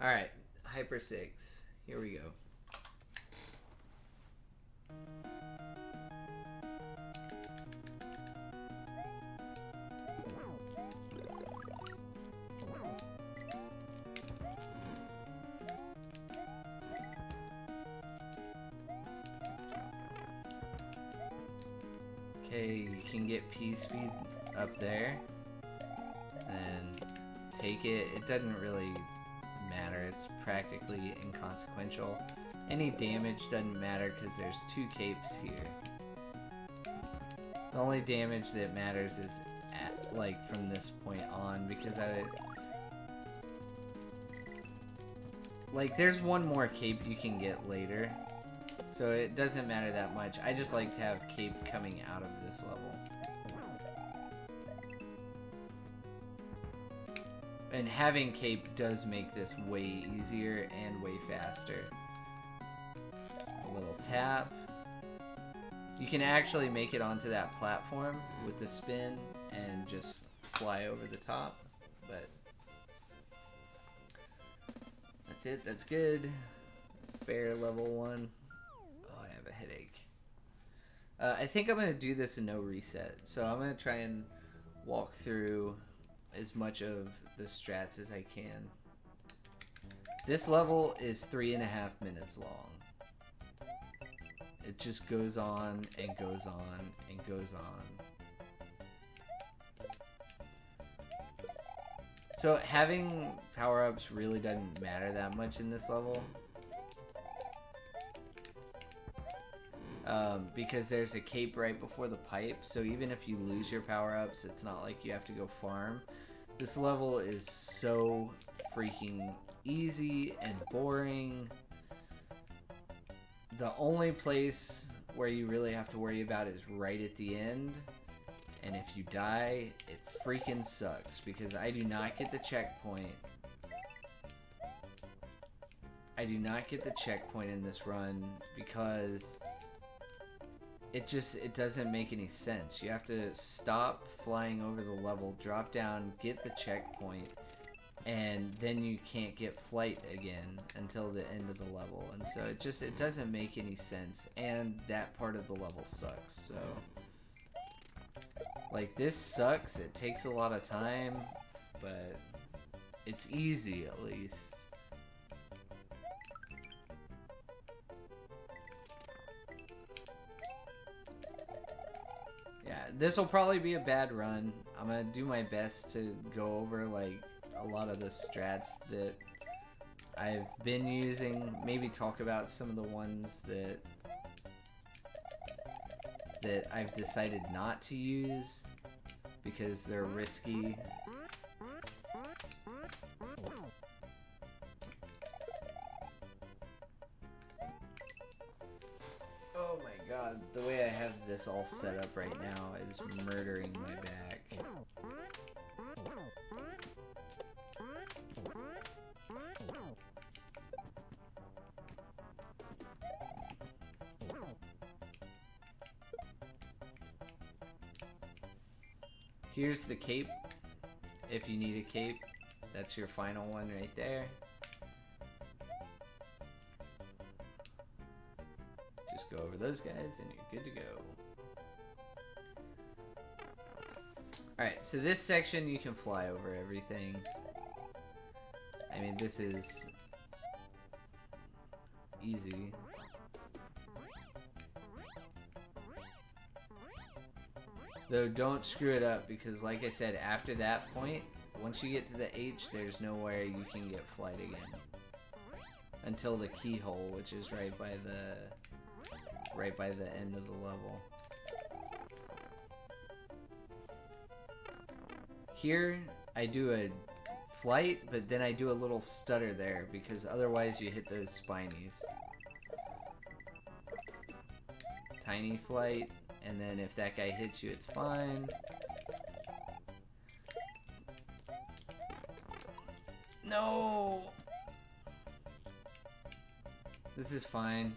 Alright, Hyper 6. Here we go. Okay, you can get P speed up there and take it. It doesn't really matter. It's practically inconsequential. Any damage doesn't matter because there's 2 capes here. The only damage that matters is at, like, from this point on, because like, there's one more cape you can get later, so it doesn't matter that much. I just like to have cape coming out of this level. And having cape does make this way easier and way faster. A little tap. You can actually make it onto that platform with the spin and just fly over the top, but that's it. That's good. Fair level 1. Oh, I have a headache. I think I'm going to do this in no reset, so I'm going to try and walk through as much of the strats as I can. This level is 3.5 minutes long. It just goes on and goes on and goes on. So having power-ups really doesn't matter that much in this level. Because there's a cape right before the pipe, so even if you lose your power-ups, it's not like you have to go farm. This level is so freaking easy and boring. The only place where you really have to worry about is right at the end. And if you die, it freaking sucks because I do not get the checkpoint. I do not get the checkpoint in this run because it doesn't make any sense. You have to stop flying over the level, drop down, get the checkpoint, and then you can't get flight again until the end of the level. And so it doesn't make any sense, and that part of the level sucks. So like, this sucks. It takes a lot of time, but it's easy at least. Yeah, this will probably be a bad run. I'm gonna do my best to go over like a lot of the strats that I've been using. Maybe talk about some of the ones that I've decided not to use because they're risky. Oh my god, the way I have this all set up right now is murdering my back. Here's the cape, if you need a cape. That's your final one right there. Just go over those guys and you're good to go. Alright, so this section you can fly over everything. I mean, this is easy. Though don't screw it up because, like I said, after that point, once you get to the H, there's nowhere you can get flight again. Until the keyhole, which is right by the end of the level. Here, I do a flight, but then I do a little stutter there because otherwise you hit those spinies. Tiny flight. And then if that guy hits you, it's fine. No! This is fine.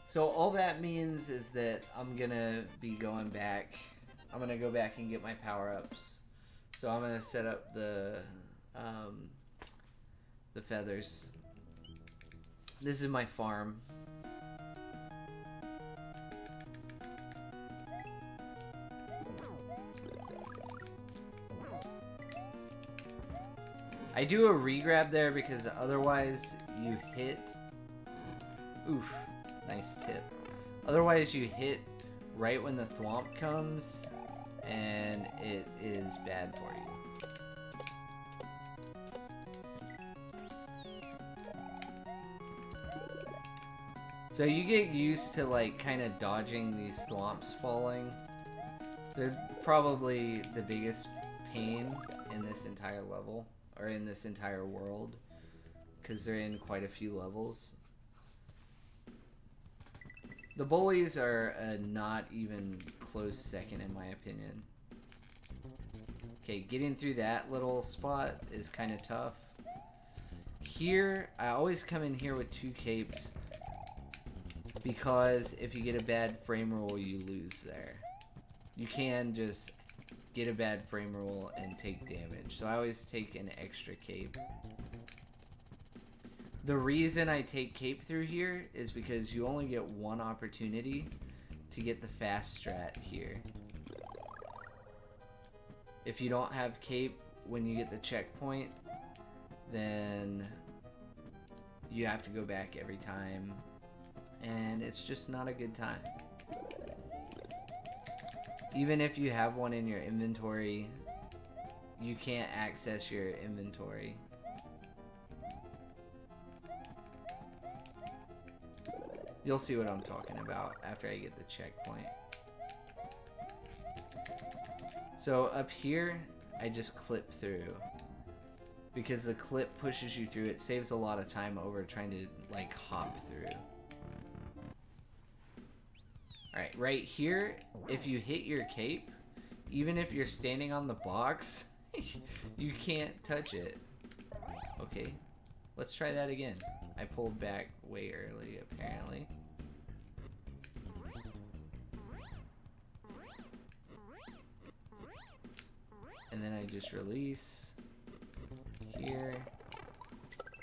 So all that means is that I'm gonna be going back. I'm gonna go back and get my power-ups. So I'm gonna set up the feathers. This is my farm. I do a regrab there because otherwise you hit. Oof, nice tip. Otherwise you hit right when the thwomp comes and it is bad for you. So you get used to like kind of dodging these thwomps falling. They're probably the biggest pain in this entire level, or in this entire world, because they're in quite a few levels. The bullies are a not even close second in my opinion. Okay, getting through that little spot is kind of tough. Here, I always come in here with 2 capes, because if you get a bad frame roll, you lose there. You can just get a bad frame roll and take damage. So I always take an extra cape. The reason I take cape through here is because you only get 1 opportunity to get the fast strat here. If you don't have cape when you get the checkpoint, then you have to go back every time, and it's just not a good time. Even if you have one in your inventory, you can't access your inventory. You'll see what I'm talking about after I get the checkpoint. So up here, I just clip through, because the clip pushes you through. It saves a lot of time over trying to like hop through. Alright, right here, if you hit your cape, even if you're standing on the box, you can't touch it. Okay, let's try that again. I pulled back way early, apparently. And then I just release here.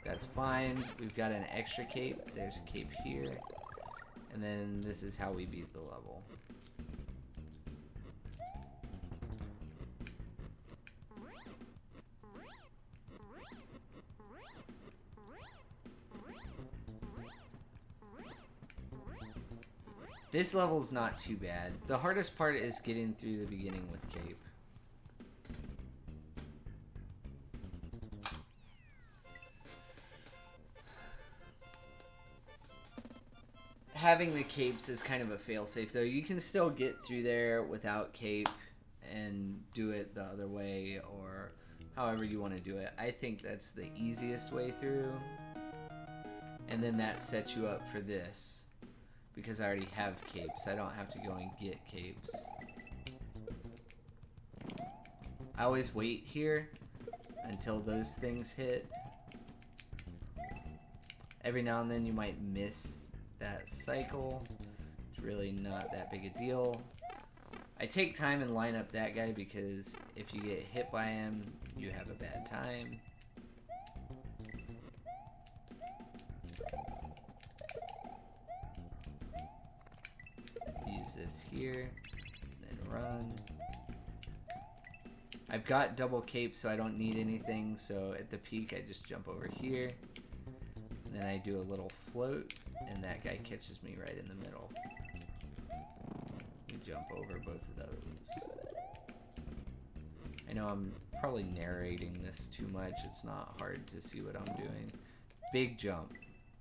That's fine. We've got an extra cape. There's a cape here. And then this is how we beat the level. This level's not too bad. The hardest part is getting through the beginning with cape. Having the capes is kind of a failsafe, though. You can still get through there without cape and do it the other way, or however you want to do it. I think that's the easiest way through. And then that sets you up for this, because I already have capes. I don't have to go and get capes. I always wait here until those things hit. Every now and then you might miss that cycle. It's really not that big a deal. I take time and line up that guy, because if you get hit by him, you have a bad time. Use this here, and then run. I've got double cape, so I don't need anything, so at the peak I just jump over here. And then I do a little float, and that guy catches me right in the middle. We jump over both of those. I know I'm probably narrating this too much. It's not hard to see what I'm doing. Big jump.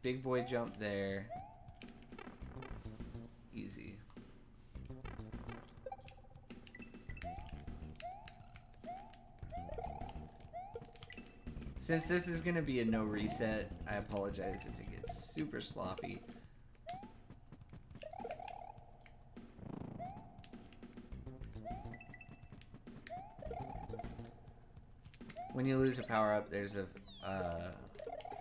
Big boy jump there. Easy. Since this is going to be a no reset, I apologize if it gets super sloppy. When you lose a power-up, there's a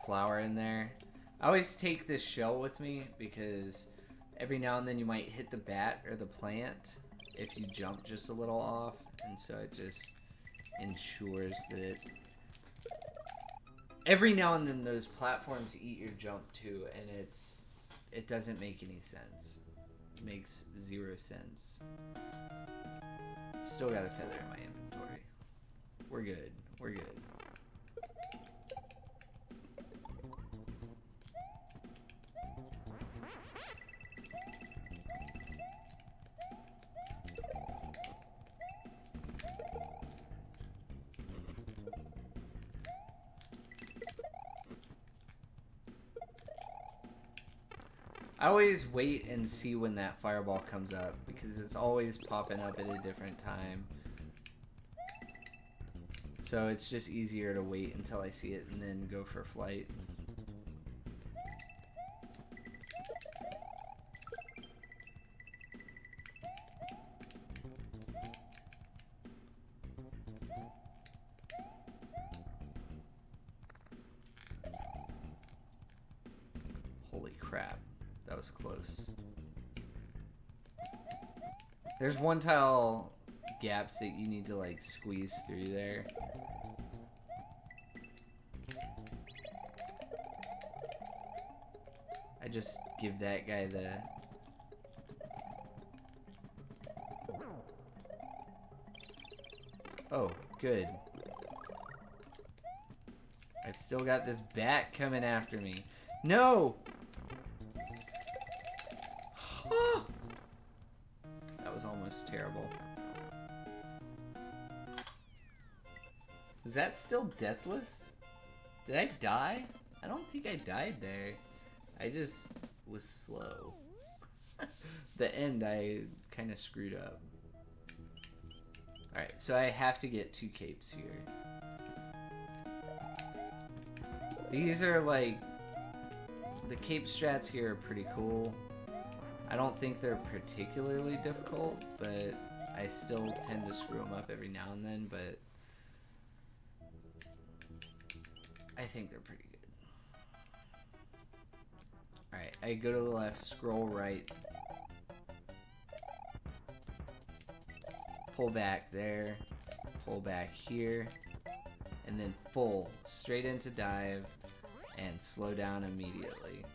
flower in there. I always take this shell with me, because every now and then you might hit the bat or the plant if you jump just a little off, and so it just ensures that every now and then those platforms eat your jump too, and it doesn't make any sense. It makes zero sense. Still got a feather in my inventory. We're good. We're good. I always wait and see when that fireball comes up because it's always popping up at a different time. So it's just easier to wait until I see it and then go for flight. Holy crap. That was close. There's one tile gaps that you need to like squeeze through there. I just give that guy the... Oh, good. I've still got this bat coming after me. No! That was almost terrible. Is that still deathless? Did I die? I don't think I died there. I just was slow. The end, I kind of screwed up. Alright, so I have to get 2 capes here. These are like... The cape strats here are pretty cool. I don't think they're particularly difficult, but I still tend to screw them up every now and then, but I think they're pretty good. Alright, I go to the left, scroll right, pull back there, pull back here, and then full, straight into dive, and slow down immediately.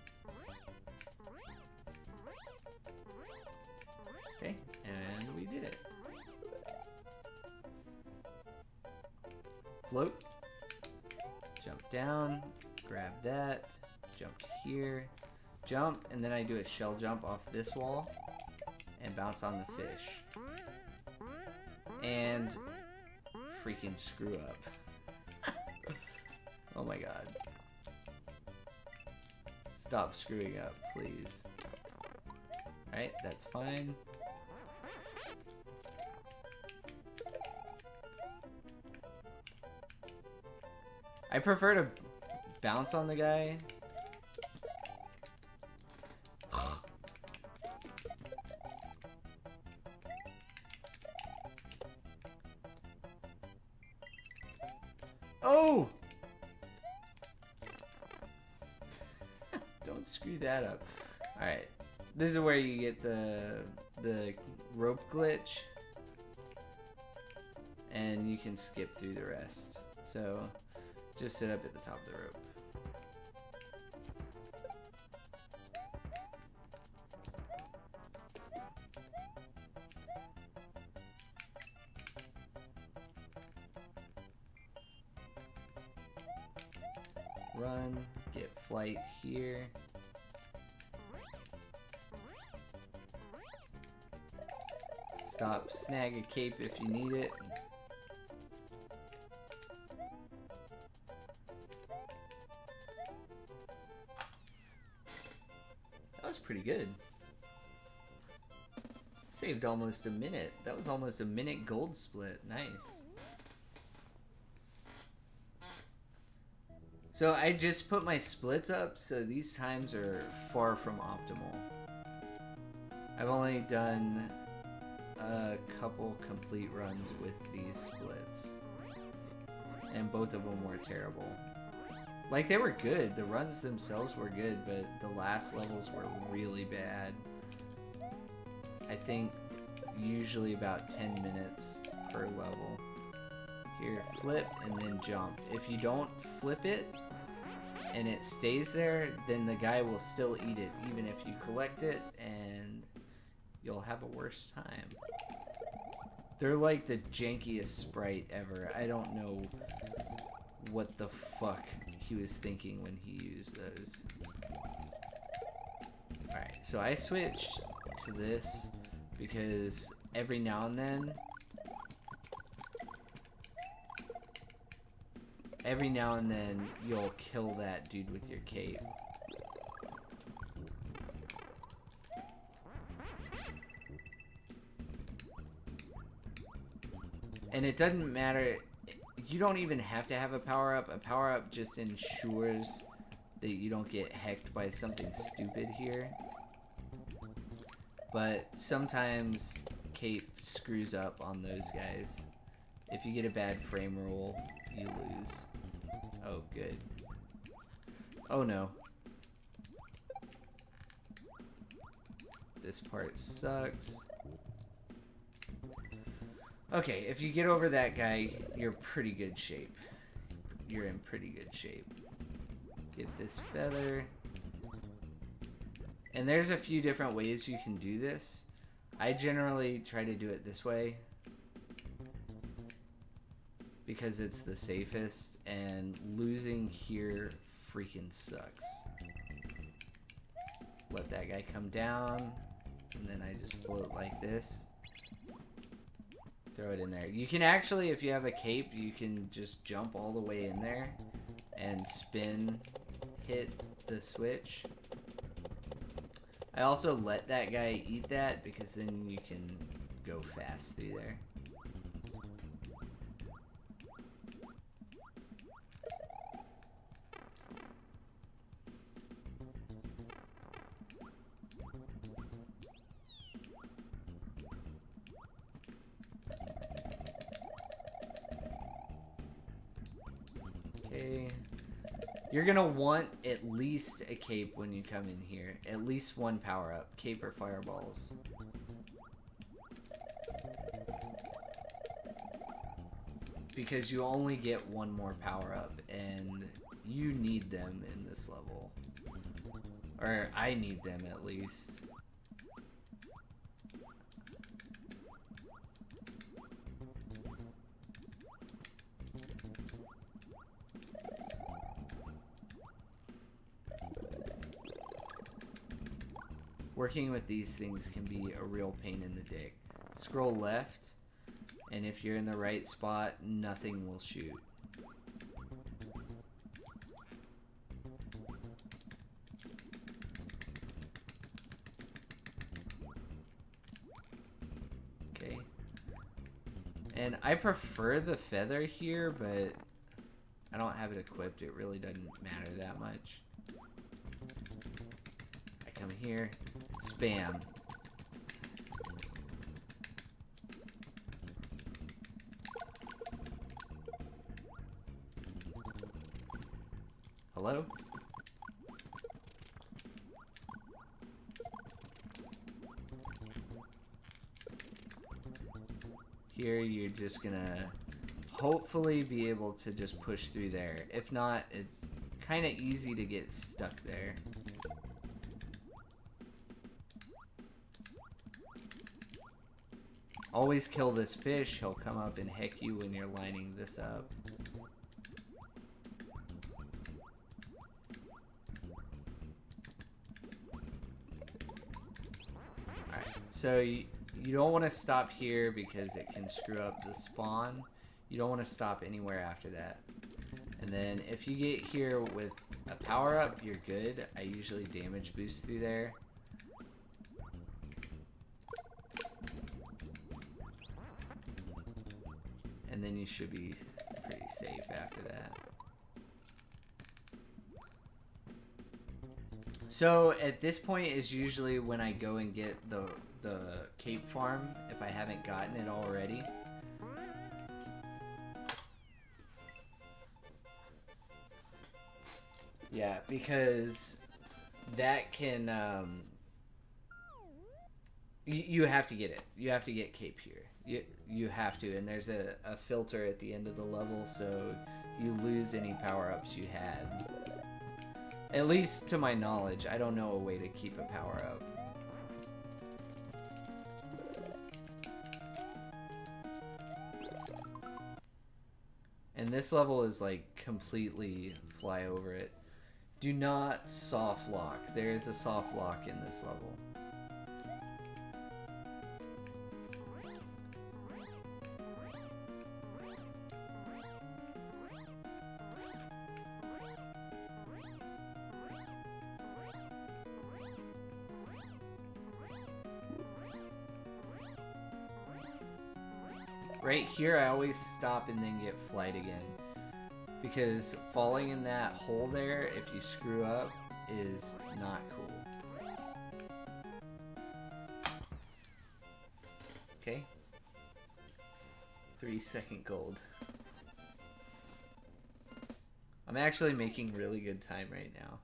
Okay, and we did it. Float. Jump down, grab that, jump to here, jump, and then I do a shell jump off this wall and bounce on the fish. And freaking screw up. Oh my god. Stop screwing up, please. Alright, that's fine. I prefer to bounce on the guy. Oh! Don't screw that up. Alright. This is where you get the rope glitch. And you can skip through the rest. So just sit up at the top of the rope. Run, get flight here. Stop, snag a cape if you need it. That was pretty good. Saved almost a minute. That was almost a minute gold split. Nice. So I just put my splits up, so these times are far from optimal. I've only done a couple complete runs with these splits, and both of them were terrible. Like, they were good, the runs themselves were good, but the last levels were really bad. I think usually about 10 minutes per level. Here, flip and then jump. If you don't flip it and it stays there, then the guy will still eat it, even if you collect it, and you'll have a worse time. They're like the jankiest sprite ever. I don't know what the fuck he was thinking when he used those. Alright, so I switched to this because every now and then you'll kill that dude with your cape. And it doesn't matter, you don't even have to have a power-up. A power-up just ensures that you don't get hecked by something stupid here. But sometimes cape screws up on those guys. If you get a bad frame roll, you lose. Oh, good. Oh no. This part sucks. Okay, if you get over that guy, you're pretty good shape. You're in pretty good shape. Get this feather. And there's a few different ways you can do this. I generally try to do it this way because it's the safest, and losing here freaking sucks. Let that guy come down, and then I just float like this. Throw it in there. You can actually, if you have a cape, you can just jump all the way in there and spin, hit the switch. I also let that guy eat that because then you can go fast through there. Okay. You're gonna want at least a cape when you come in here. At least one power up. Cape or fireballs. Because you only get one more power up, and you need them in this level. Or I need them at least. Working with these things can be a real pain in the dick. Scroll left, and if you're in the right spot, nothing will shoot. Okay. And I prefer the feather here, but I don't have it equipped. It really doesn't matter that much. I come here. Spam. Hello? Here you're just gonna hopefully be able to just push through there. If not, it's kind of easy to get stuck there. Always kill this fish. He'll come up and heck you when you're lining this up. Alright, so you don't want to stop here because it can screw up the spawn. You don't want to stop anywhere after that. And then if you get here with a power up, you're good. I usually damage boost through there. And then you should be pretty safe after that. So at this point is usually when I go and get the cape farm, if I haven't gotten it already. Yeah, because that can, you have to get it. You have to get cape here. You have to, and there's a filter at the end of the level, so you lose any power-ups you had. At least to my knowledge, I don't know a way to keep a power-up. And this level is like completely fly over it. Do not soft lock. There is a soft lock in this level. Right here, I always stop and then get flight again. Because falling in that hole there, if you screw up, is not cool. Okay. 3-second gold. I'm actually making really good time right now.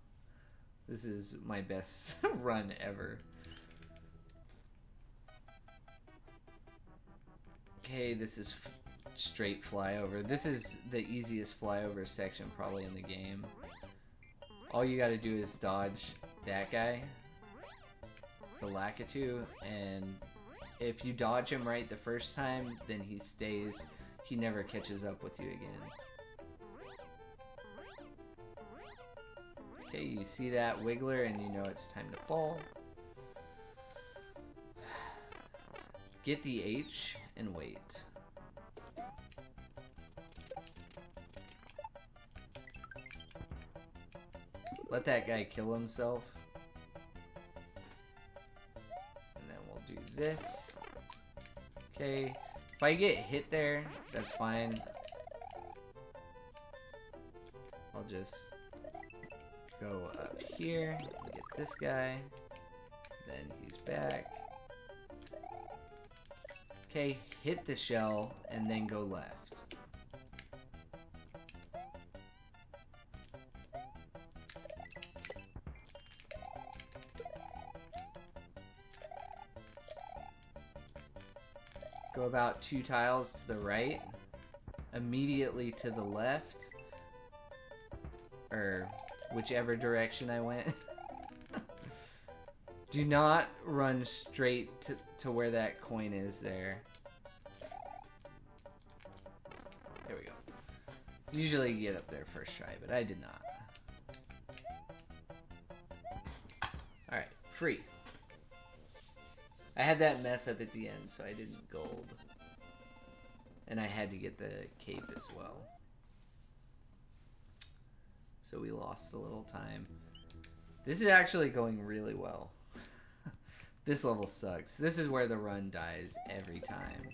This is my best run ever. Okay, this is straight flyover. This is the easiest flyover section probably in the game. All you gotta do is dodge that guy, the Lakitu, and if you dodge him right the first time, then he stays. He never catches up with you again. Okay, you see that wiggler and you know it's time to fall. Get the H and wait. Let that guy kill himself. And then we'll do this. Okay. If I get hit there, that's fine. I'll just go up here and get this guy. Then he's back. Okay, hit the shell and then go left. Go about 2 tiles to the right, immediately to the left, or whichever direction I went. Do not run straight to where that coin is there. There we go. Usually you get up there first try, but I did not. Alright, free. I had that mess up at the end, so I didn't gold. And I had to get the cape as well. So we lost a little time. This is actually going really well. This level sucks. This is where the run dies every time.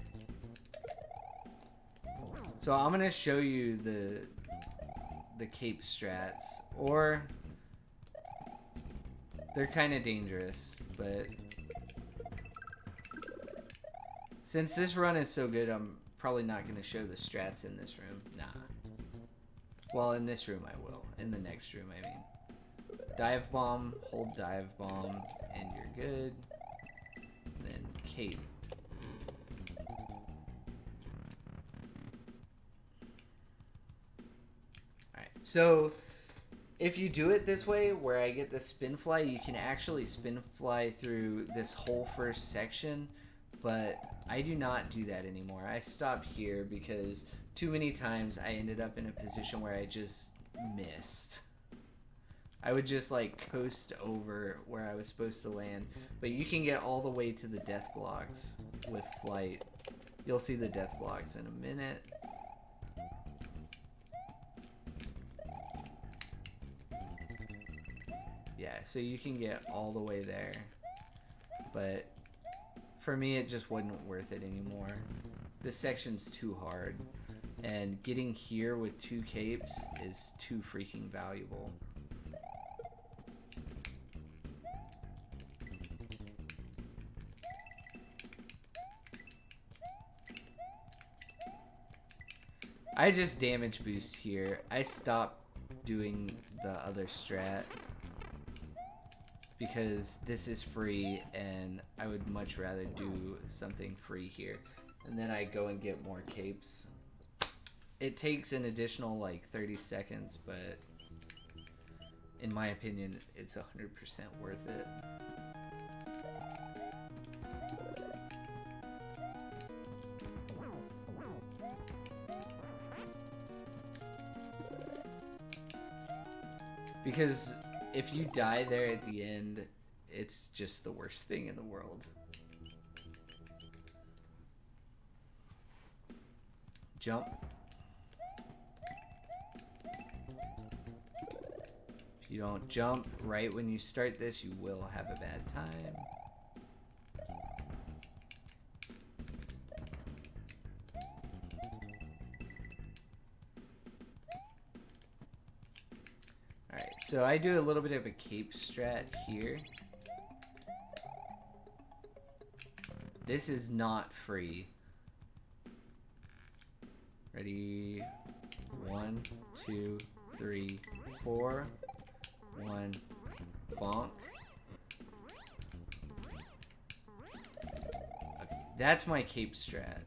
So I'm gonna show you the cape strats, or they're kind of dangerous, but since this run is so good, I'm probably not gonna show the strats in this room. Nah. Well, in this room I will. In the next room, I mean. Dive bomb, hold dive bomb, and you're good. Then cape. Alright, so if you do it this way, where I get the spin fly, you can actually spin fly through this whole first section, but I do not do that anymore. I stopped here because too many times I ended up in a position where I just missed. I would just like coast over where I was supposed to land, but you can get all the way to the death blocks with flight. You'll see the death blocks in a minute. Yeah, so you can get all the way there, but for me it just wasn't worth it anymore. This section's too hard, and getting here with 2 capes is too freaking valuable. I just damage boost here. I stopped doing the other strat because this is free and I would much rather do something free here. And then I go and get more capes. It takes an additional like 30 seconds, but in my opinion, it's 100% worth it. Because if you die there at the end, it's just the worst thing in the world. Jump. If you don't jump right when you start this, you will have a bad time. Alright, so I do a little bit of a cape strat here. This is not free. Ready? 1, 2, 3, 4. 1, bonk. Okay, that's my cape strat.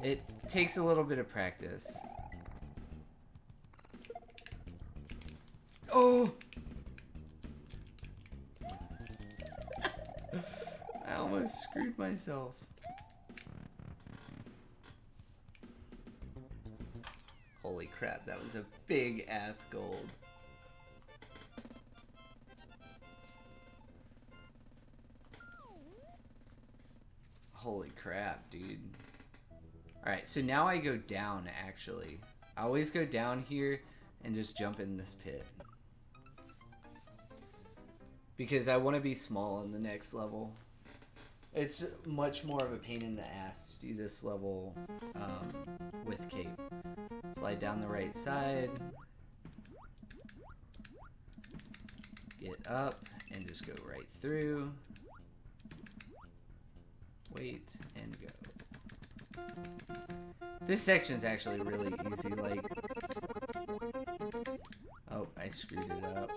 It takes a little bit of practice. Oh! I almost screwed myself. Holy crap, that was a big ass gold. Holy crap, dude. Alright, so now I go down, actually. I always go down here and just jump in this pit. Because I want to be small in the next level. It's much more of a pain in the ass to do this level with cape. Slide down the right side. Get up and just go right through. Wait and go. This section's actually really easy, like... Oh, I screwed it up.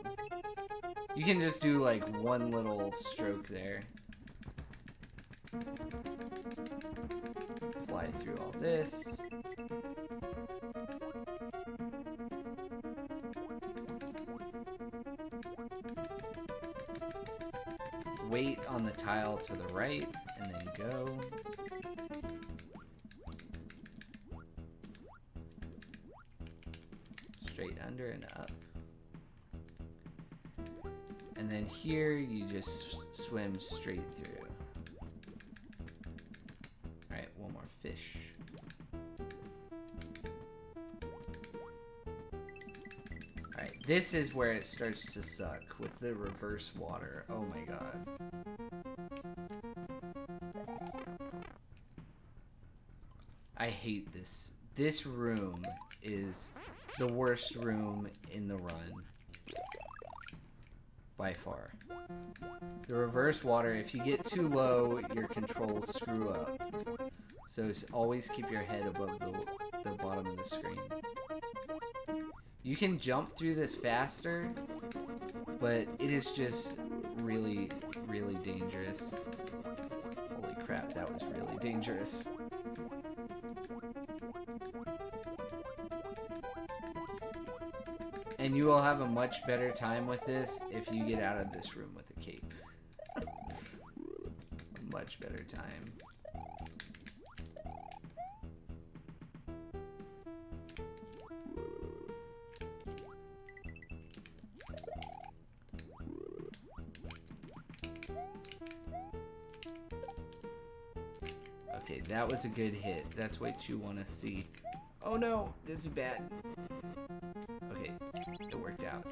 You can just do like one little stroke there. Fly through all this. Wait on the tile to the right, and then go. Straight under and up. And then here, you just swim straight through. Alright, one more fish. Alright, this is where it starts to suck with the reverse water. Oh my god. I hate this. This room is the worst room in the run. By far. The reverse water, if you get too low, your controls screw up. So always keep your head above the bottom of the screen. You can jump through this faster, but it is just really, really dangerous. Holy crap, that was really dangerous. And you will have a much better time with this if you get out of this room with a cape. A much better time. Okay, that was a good hit. That's what you want to see. Oh no, this is bad. Okay, it worked out.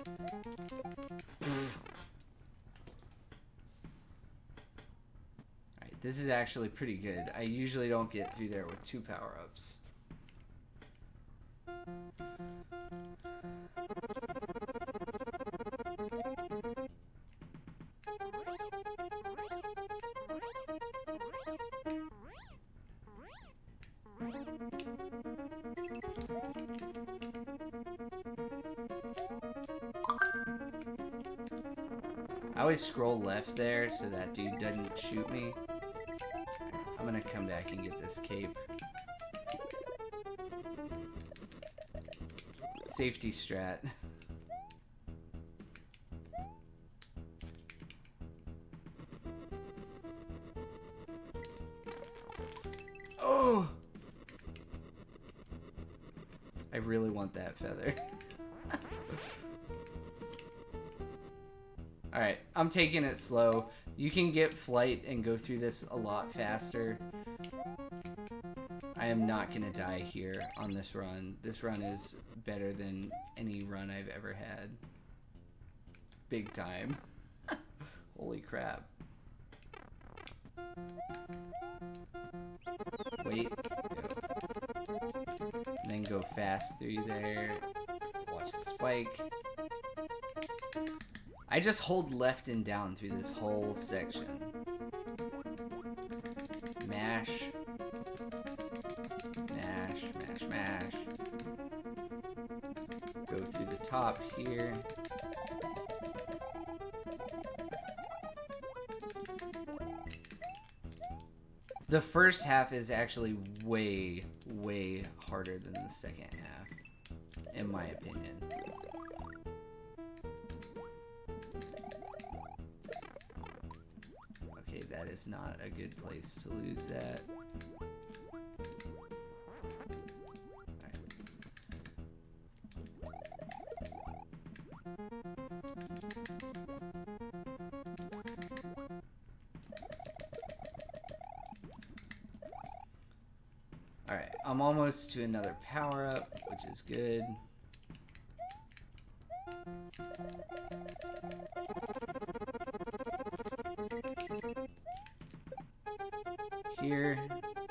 Alright, this is actually pretty good. I usually don't get through there with 2 power-ups. I always scroll left there so that dude doesn't shoot me. I'm gonna come back and get this cape. Safety strat. Oh! I really want that feather. Alright, I'm taking it slow. You can get flight and go through this a lot faster. I am not gonna die here on this run. This run is better than any run I've ever had. Big time. Holy crap. Wait. Go. And then go fast through there. Watch the spike. I just hold left and down through this whole section. Mash. Mash, mash, mash. Go through the top here. The first half is actually way, way harder than the second half, in my opinion. Okay, that is not a good place to lose that. Alright, I'm almost to another power-up, which is good. Here,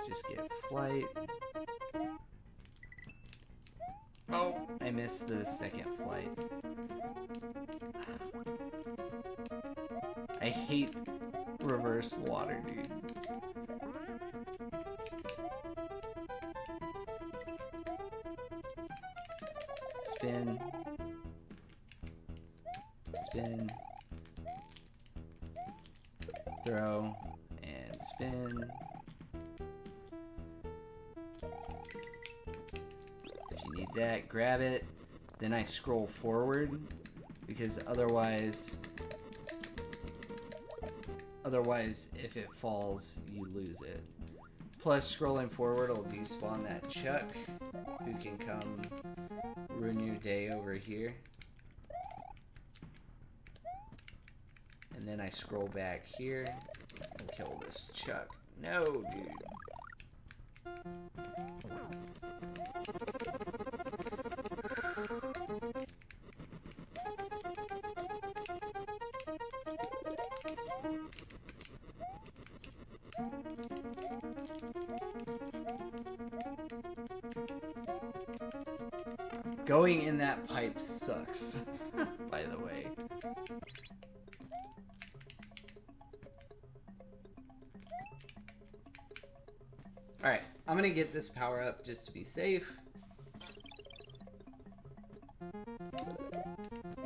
just get flight. Oh, I missed the second flight. I hate reverse water, dude. Spin. Spin. Throw. And spin. If you need that, grab it. Then I scroll forward, because otherwise, if it falls, you lose it. Plus, scrolling forward will despawn that Chuck, who can come ruin your day over here. And then I scroll back here and kill this Chuck. No, dude. Going in that pipe sucks, by the way. Alright, I'm gonna get this power up just to be safe.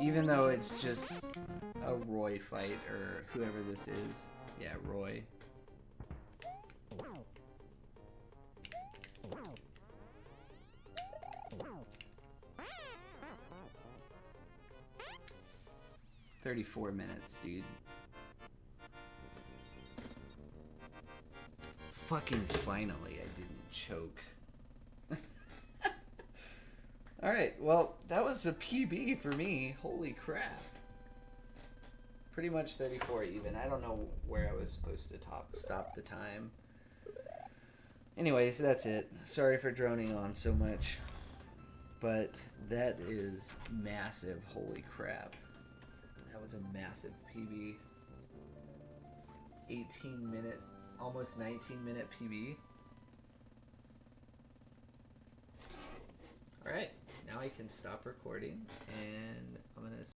Even though it's just a Roy fight, or whoever this is. Yeah, Roy. "34 minutes, dude." Fucking finally, I didn't choke. Alright, well, that was a PB for me. Holy crap. Pretty much 34 even. I don't know where I was supposed to stop the time. Anyways, that's it. Sorry for droning on so much. But that is massive. Holy crap. That was a massive PB. 18-minute, almost 19-minute PB. Alright, now I can stop recording, and I'm gonna